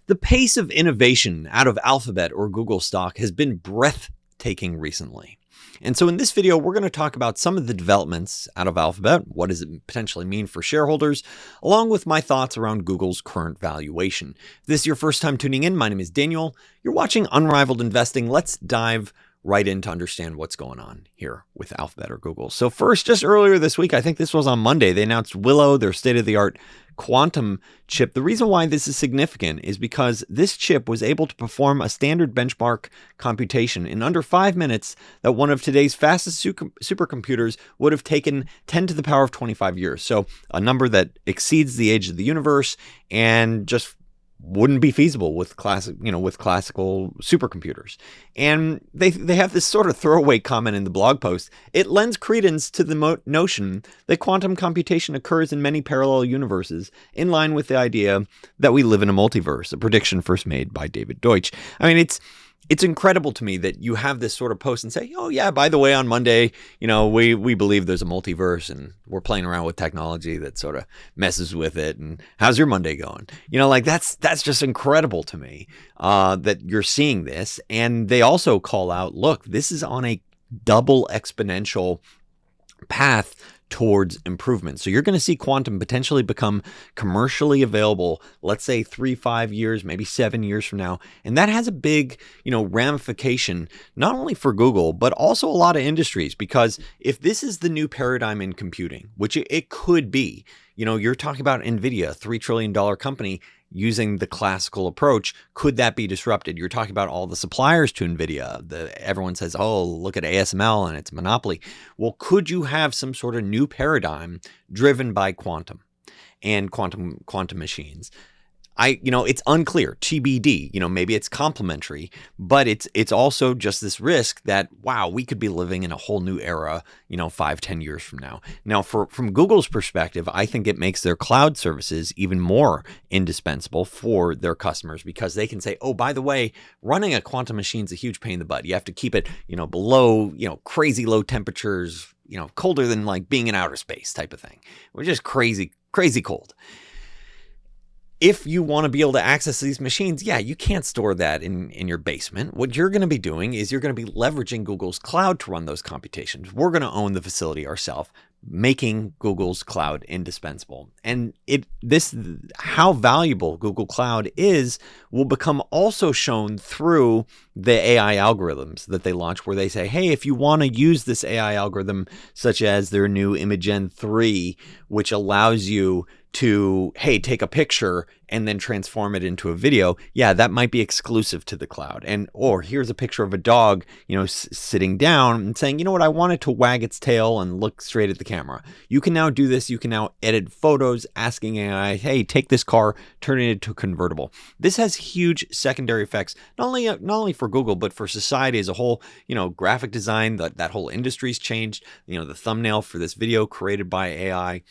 The pace of innovation out of Alphabet or Google stock has been breathtaking recently. And so in this video, we're going to talk about some of the developments out of Alphabet. What does it potentially mean for shareholders, along with my thoughts around Google's current valuation. If this is your first time tuning in, my name is Daniel. You're watching Unrivaled Investing. Let's dive right in to understand what's going on here with Alphabet or Google. So first, just earlier this week, I think this was on Monday, they announced Willow, their state-of-the-art quantum chip. The reason why this is significant is because this chip was able to perform a standard benchmark computation in under 5 minutes that one of today's fastest supercomputers would have taken 10 to the power of 25 years. So a number that exceeds the age of the universe and just wouldn't be feasible with classical supercomputers. And they have this sort of throwaway comment in the blog post. It lends credence to the notion that quantum computation occurs in many parallel universes, in line with the idea that we live in a multiverse, a prediction first made by David Deutsch. I mean, it's incredible to me that you have this sort of post and say, oh yeah, by the way, on Monday, we believe there's a multiverse and we're playing around with technology that sort of messes with it. And how's your Monday going? That's just incredible to me that you're seeing this. And they also call out, look, this is on a double exponential path towards improvement. So you're going to see quantum potentially become commercially available, let's say 3-5 years, maybe 7 years from now. And that has a big, ramification, not only for Google, but also a lot of industries, because if this is the new paradigm in computing, which it could be, you're talking about NVIDIA, a $3 trillion company using the classical approach. Could that be disrupted? You're talking about all the suppliers to NVIDIA. Everyone says, oh, look at ASML and its monopoly. Well, could you have some sort of new paradigm driven by quantum and quantum machines? It's unclear, TBD, maybe it's complementary, but it's also just this risk that, wow, we could be living in a whole new era, 5-10 years from now. Now, from Google's perspective, I think it makes their cloud services even more indispensable for their customers, because they can say, oh, by the way, running a quantum machine is a huge pain in the butt. You have to keep it, below, crazy low temperatures, colder than like being in outer space type of thing. We're just crazy cold. If you want to be able to access these machines, yeah, you can't store that in your basement. What you're going to be doing is you're going to be leveraging Google's cloud to run those computations. We're going to own the facility ourselves, making Google's cloud indispensable. And how valuable Google Cloud is will become also shown through the AI algorithms that they launch, where they say, hey, if you want to use this AI algorithm, such as their new Imagen 3, which allows you to, hey, take a picture and then transform it into a video, yeah, that might be exclusive to the cloud. Or here's a picture of a dog, sitting down and saying, you know what, I want it to wag its tail and look straight at the camera. You can now do this. You can now edit photos, asking AI, hey, take this car, turn it into a convertible. This has huge secondary effects, not only for Google, but for society as a whole. Graphic design, that whole industry's changed. The thumbnail for this video created by AI.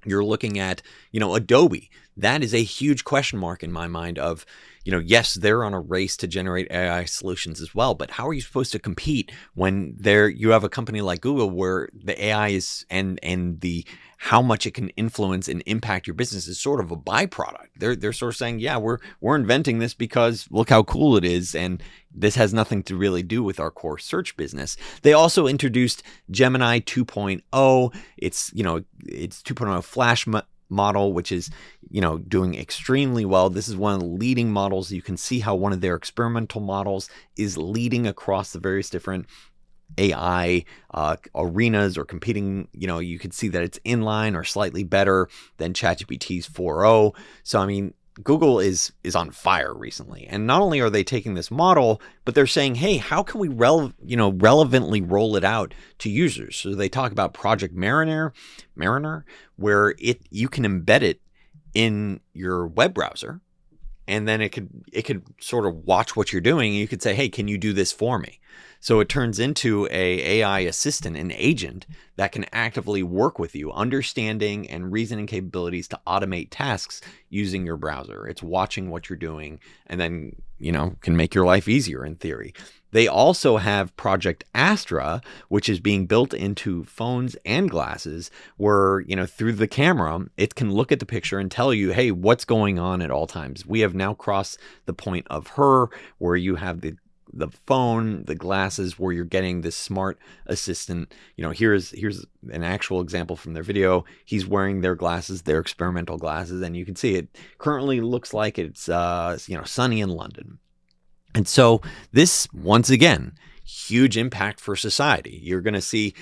You're looking at, Adobe. That is a huge question mark in my mind of, yes, they're on a race to generate AI solutions as well, but how are you supposed to compete when you have a company like Google where the AI is and how much it can influence and impact your business is sort of a byproduct. They're sort of saying, yeah, we're inventing this because look how cool it is, and this has nothing to really do with our core search business. They also introduced Gemini 2.0. It's 2.0 Flash model, which is, doing extremely well. This is one of the leading models. You can see how one of their experimental models is leading across the various different AI arenas or competing. You can see that it's in line or slightly better than ChatGPT's 4.0. So, I mean, Google is on fire recently. And not only are they taking this model, but they're saying, hey, how can we relevantly roll it out to users? So they talk about Project Mariner, where you can embed it in your web browser, and then it could sort of watch what you're doing. And you could say, hey, can you do this for me? So it turns into a AI assistant, an agent that can actively work with you, understanding and reasoning capabilities to automate tasks using your browser. It's watching what you're doing and then, can make your life easier in theory. They also have Project Astra, which is being built into phones and glasses where, through the camera, it can look at the picture and tell you, hey, what's going on at all times. We have now crossed the point of her where you have the phone, the glasses, where you're getting this smart assistant. Here's an actual example from their video. He's wearing their glasses, their experimental glasses, and you can see it currently looks like it's sunny in London. And so this, once again, huge impact for society. You're going to see,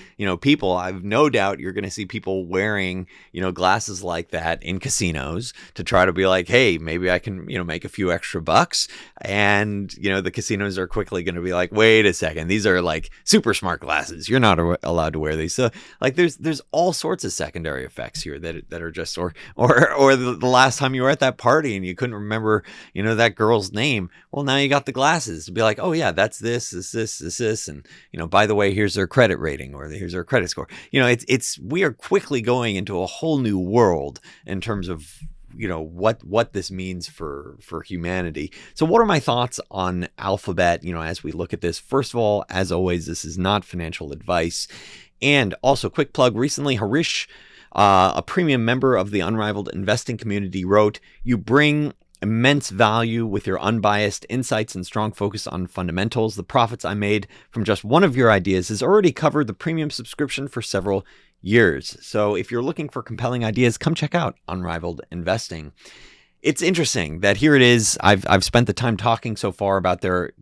people, I've no doubt you're going to see people wearing, glasses like that in casinos to try to be like, hey, maybe I can, make a few extra bucks. And, the casinos are quickly going to be like, wait a second, these are like super smart glasses. You're not allowed to wear these. So like there's all sorts of secondary effects here that are just, or the last time you were at that party and you couldn't remember, that girl's name. Well, now you got the glasses to be like, oh yeah, that's this, and by the way, here's their credit rating or here's their credit score. We are quickly going into a whole new world in terms of what this means for humanity. So what are my thoughts on Alphabet as we look at this? First of all, as always, this is not financial advice. And also, quick plug, recently Harish, a premium member of the Unrivaled Investing community, wrote, "You bring immense value with your unbiased insights and strong focus on fundamentals. The profits I made from just one of your ideas has already covered the premium subscription for several years." So if you're looking for compelling ideas, come check out Unrivaled Investing. It's interesting that here it is. I've spent the time talking so far about their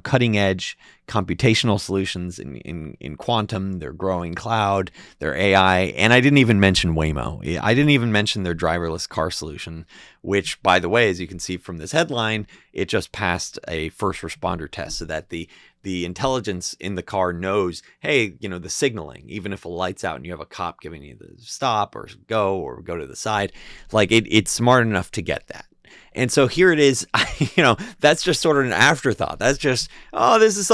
cutting edge computational solutions in quantum, their growing cloud, their AI, and I didn't even mention Waymo. I didn't even mention their driverless car solution, which, by the way, as you can see from this headline, it just passed a first responder test so that the intelligence in the car knows, hey, the signaling, even if a light's out and you have a cop giving you the stop or go to the side, like it's smart enough to get that. And so here it is, that's just sort of an afterthought. That's just, this is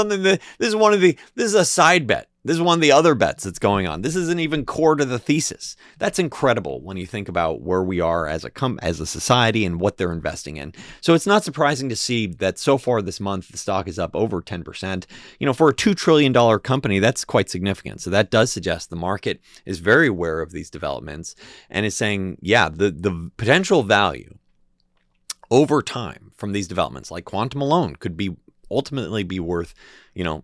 a side bet. This is one of the other bets that's going on. This isn't even core to the thesis. That's incredible when you think about where we are as a society and what they're investing in. So it's not surprising to see that so far this month, the stock is up over 10%. For a $2 trillion company, that's quite significant. So that does suggest the market is very aware of these developments and is saying, yeah, the potential value over time from these developments, like quantum alone, could ultimately be worth,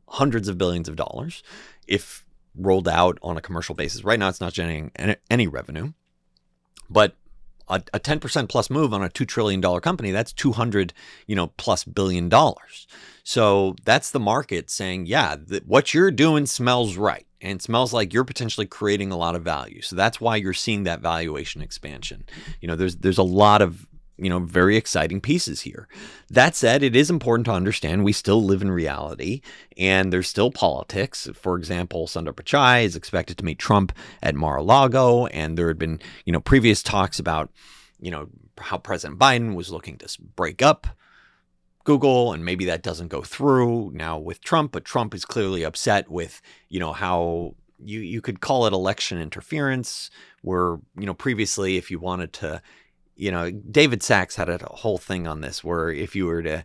hundreds of billions of dollars if rolled out on a commercial basis. Right now, it's not generating any revenue, but a 10% plus move on a $2 trillion company, that's 200, plus billion dollars. So that's the market saying, yeah, what you're doing smells right. And smells like you're potentially creating a lot of value. So that's why you're seeing that valuation expansion. There's a lot of very exciting pieces here. That said, it is important to understand we still live in reality and there's still politics. For example, Sundar Pichai is expected to meet Trump at Mar-a-Lago, and there had been, previous talks about, how President Biden was looking to break up Google, and maybe that doesn't go through now with Trump, but Trump is clearly upset with, how you could call it election interference, where, previously if you wanted to, David Sachs had a whole thing on this where if you were to,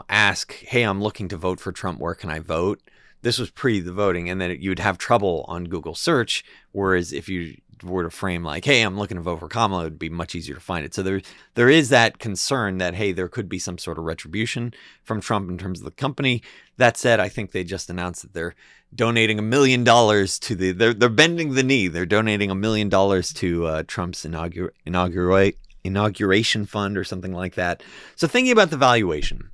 ask, hey, I'm looking to vote for Trump, where can I vote? This was pre the voting, and then you'd have trouble on Google search. Whereas if you were to frame like, hey, I'm looking to vote for Kamala, it would be much easier to find it. So there is that concern that, hey, there could be some sort of retribution from Trump in terms of the company. That said, I think they just announced that they're donating $1 million to they're bending the knee. They're donating $1 million to Trump's inauguration fund or something like that. So thinking about the valuation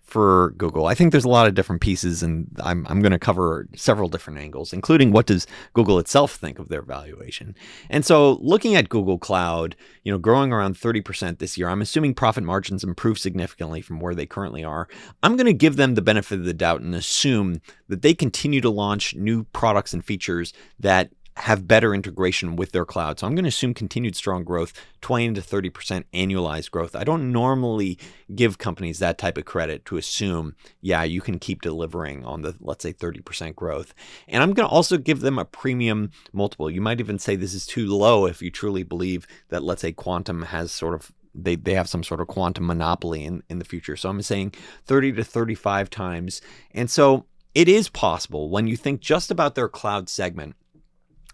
for Google, I think there's a lot of different pieces, and I'm going to cover several different angles, including what does Google itself think of their valuation. And so looking at Google Cloud, growing around 30% this year, I'm assuming profit margins improve significantly from where they currently are. I'm going to give them the benefit of the doubt and assume that they continue to launch new products and features that have better integration with their cloud. So I'm going to assume continued strong growth, 20 to 30% annualized growth. I don't normally give companies that type of credit to assume, yeah, you can keep delivering on the, let's say, 30% growth. And I'm going to also give them a premium multiple. You might even say this is too low if you truly believe that, let's say, quantum has sort of, they have some sort of quantum monopoly in the future. So I'm saying 30 to 35 times. And so it is possible when you think just about their cloud segment,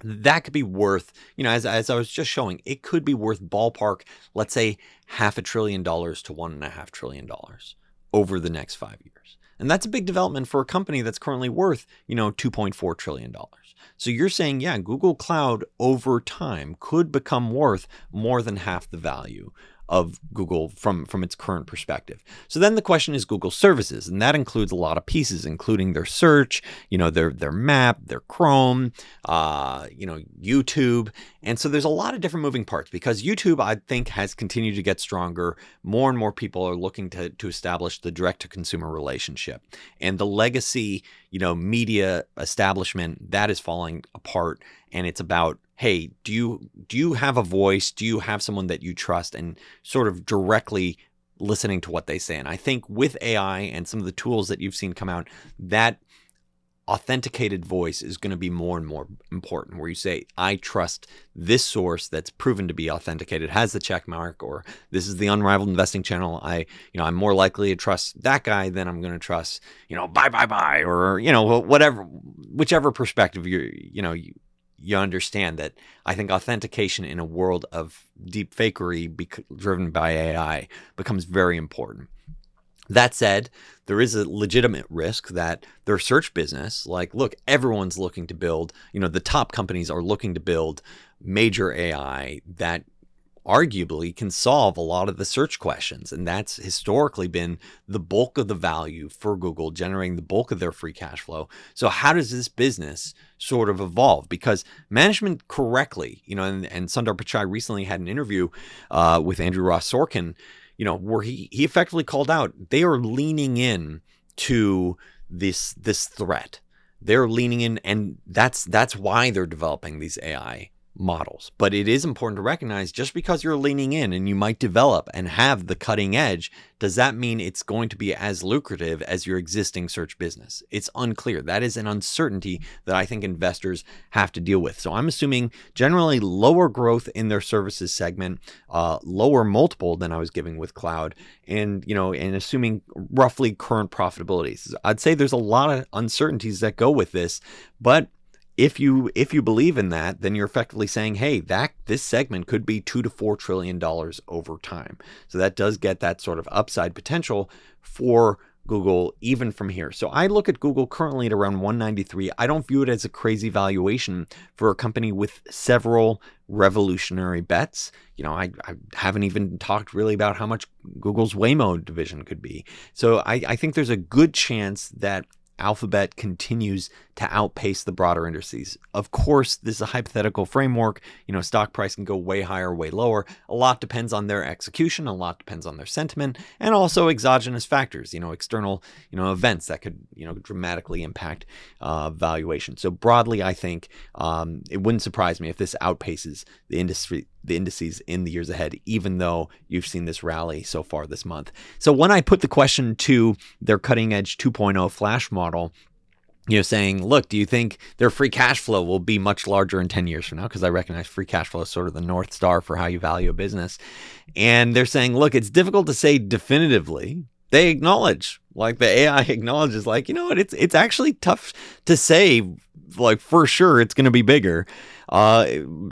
that could be worth, as I was just showing, it could be worth ballpark, let's say $500 billion to $1.5 trillion over the next 5 years. And that's a big development for a company that's currently worth, $2.4 trillion. So you're saying, yeah, Google Cloud over time could become worth more than half the value of Google from its current perspective. So then the question is Google services, and that includes a lot of pieces, including their search, their map, their Chrome, YouTube. And so there's a lot of different moving parts because YouTube, I think, has continued to get stronger. More and more people are looking to establish the direct-to-consumer relationship. And the legacy, media establishment, that is falling apart. And it's about, hey, do you have a voice? Do you have someone that you trust, and sort of directly listening to what they say? And I think with AI and some of the tools that you've seen come out, that authenticated voice is going to be more and more important, where you say, I trust this source that's proven to be authenticated, has the check mark, or this is the Unrivaled Investing channel. I'm more likely to trust that guy than I'm going to trust, buy, or, whatever, whichever perspective you understand that. I think authentication in a world of deep fakery driven by AI becomes very important. That said, there is a legitimate risk that their search business, look, everyone's looking to build, the top companies are looking to build major AI that arguably can solve a lot of the search questions. And that's historically been the bulk of the value for Google, generating the bulk of their free cash flow. So how does this business sort of evolve? Because management correctly, and Sundar Pichai recently had an interview with Andrew Ross Sorkin, where he effectively called out, they are leaning in to this threat. They're leaning in, and that's why they're developing these AI models. But it is important to recognize, just because you're leaning in and you might develop and have the cutting edge, does that mean it's going to be as lucrative as your existing search business? It's unclear. That is an uncertainty that I think investors have to deal with. So I'm assuming generally lower growth in their services segment, lower multiple than I was giving with cloud, and and assuming roughly current profitability. So I'd say there's a lot of uncertainties that go with this, but if you believe in that, then you're effectively saying, hey, this segment could be $2 to $4 trillion over time. So that does get that sort of upside potential for Google even from here. So I look at Google currently at around 193. I don't view it as a crazy valuation for a company with several revolutionary bets. I haven't even talked really about how much Google's Waymo division could be. So I think there's a good chance that Alphabet continues to outpace the broader indices. Of course, this is a hypothetical framework. Stock price can go way higher, way lower. A lot depends on their execution. A lot depends on their sentiment, and also exogenous factors, external, events that could, dramatically impact valuation. So broadly, I think it wouldn't surprise me if this outpaces the indices in the years ahead, even though you've seen this rally so far this month. So when I put the question to their cutting edge 2.0 flash model, saying, look, do you think their free cash flow will be much larger in 10 years from now? Because I recognize free cash flow is sort of the North Star for how you value a business. And they're saying, look, it's difficult to say definitively. They acknowledge, the AI acknowledges, it's actually tough to say, for sure it's going to be bigger in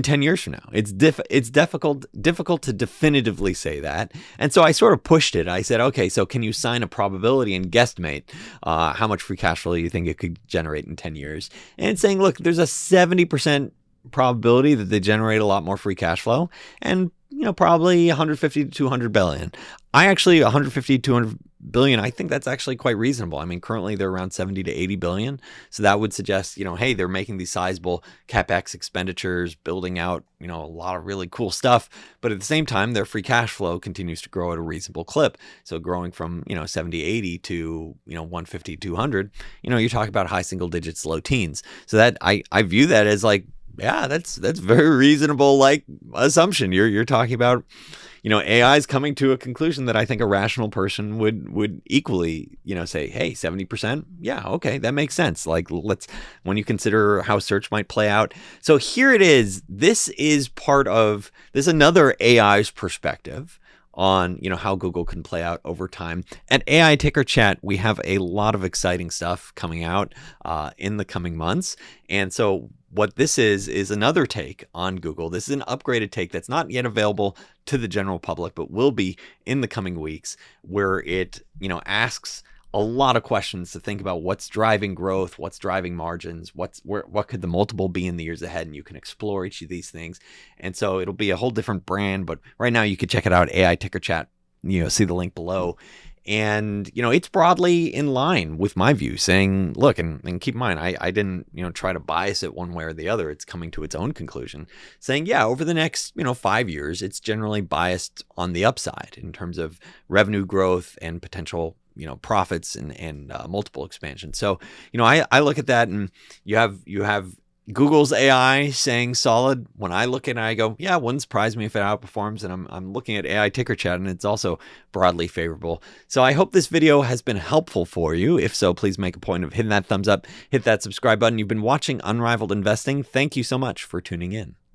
10 years from now. It's difficult to definitively say that. And so I sort of pushed it. I said, okay, so can you sign a probability and guesstimate how much free cash flow you think it could generate in 10 years? And it's saying, look, there's a 70% probability that they generate a lot more free cash flow, and probably 150 to 200 billion. I actually 150 to 200 billion, I think that's actually quite reasonable. I mean, currently they're around 70 to 80 billion. So that would suggest, hey, they're making these sizable CapEx expenditures, building out, a lot of really cool stuff. But at the same time, their free cash flow continues to grow at a reasonable clip. So growing from, 70, 80 to, 150, 200, you're talking about high single digits, low teens. So that I view that as like, yeah, that's very reasonable, like assumption. You're talking about, AI is coming to a conclusion that I think a rational person would equally, say, hey, 70%. Yeah, okay, that makes sense. Like when you consider how search might play out. So here it is. This is another AI's perspective on, how Google can play out over time. At AI Ticker Chat, we have a lot of exciting stuff coming out in the coming months. And so what this is another take on Google. This is an upgraded take that's not yet available to the general public, but will be in the coming weeks, where it, asks a lot of questions to think about what's driving growth, what's driving margins, what could the multiple be in the years ahead, and you can explore each of these things. And so it'll be a whole different brand, but right now you could check it out, AI Ticker Chat, see the link below. And, it's broadly in line with my view, saying, look, and keep in mind, I didn't, try to bias it one way or the other. It's coming to its own conclusion, saying, yeah, over the next, 5 years, it's generally biased on the upside in terms of revenue growth and potential, profits and multiple expansion. So, I look at that, and you have Google's AI saying solid. When I look at it, I go, yeah, it wouldn't surprise me if it outperforms. And I'm looking at AI Ticker Chat, and it's also broadly favorable. So I hope this video has been helpful for you. If so, please make a point of hitting that thumbs up, hit that subscribe button. You've been watching Unrivaled Investing. Thank you so much for tuning in.